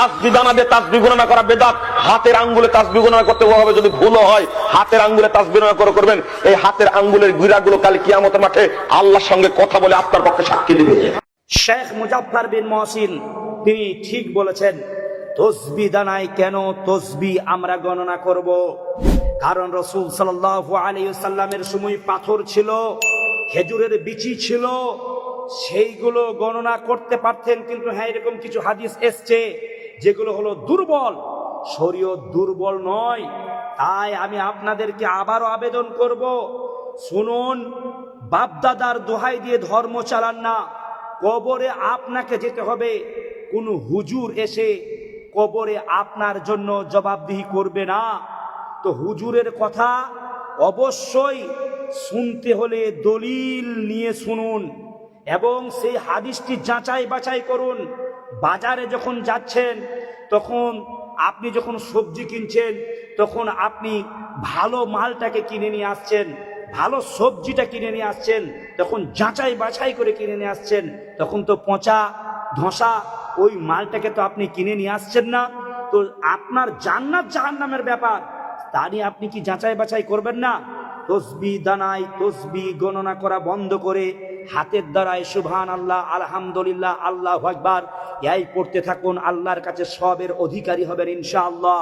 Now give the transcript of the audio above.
তাসবিহ দানা দিয়ে তাসবিহ গণনা করা বেদাত। হাতের আঙ্গুলে তাসবিহ গণনা করতে হবে, যদি ভুলও হয় হাতের আঙ্গুলে তাসবিহ গণনা করবেন। এই হাতের আঙ্গুলের গিরাগুলো কাল কিয়ামতের মাঠে আল্লাহর সঙ্গে কথা বলে আপনার পক্ষে সাক্ষী দিবে। শেখ মুজাফফর বিন মহসিন তিনি ঠিক বলেছেন, তসবিহ দানায় কেন তসবিহ আমরা গণনা করব? কারণ রাসূল সাল্লাল্লাহু আলাইহি ওয়াসাল্লামের সময় পাথর ছিল, খেজুরের বিচি ছিল, সেইগুলো গণনা করতে পারতেন। কিন্তু হ্যাঁ, এরকম কিছু হাদিস এসছে যেগুলো হলো দুর্বল, শরীয়ত দুর্বল নয়। তাই আমি আপনাদেরকে আবারও আবেদন করব, শুনুন, বাপদাদার দোহাই দিয়ে ধর্ম চালান না। কবরে আপনাকে যেতে হবে, কোন হুজুর এসে কবরে আপনার জন্য জবাবদিহি করবে না। তো হুজুরের কথা অবশ্যই শুনতে হলে দলিল নিয়ে শুনুন এবং সেই হাদিসটি যাচাই বাছাই করুন। বাজারে যখন যাচ্ছেন, তখন আপনি যখন সবজি কিনছেন, তখন আপনি ভালো মালটাকে কিনে নিয়ে আসছেন, ভালো সবজিটা কিনে নিয়ে আসছেন, তখন যাচাই বাছাই করে কিনে নিয়ে আসছেন। তখন তো পচা ধসা ওই মালটাকে তো আপনি কিনে নিয়ে আসছেন না। তো আপনার জান্নাত জাহান্নামের ব্যাপার, তা নিয়ে আপনি কি যাচাই বাছাই করবেন না? তসবিহ দানায় তসবিহ গণনা করা বন্ধ করে হাতের দ্বারায় সুবহানাল্লাহ, আলহামদুলিল্লাহ, আল্লাহু আকবার এই পড়তে থাকুন। আল্লাহর কাছে সবের অধিকারী হবেন ইনশাআল্লাহ।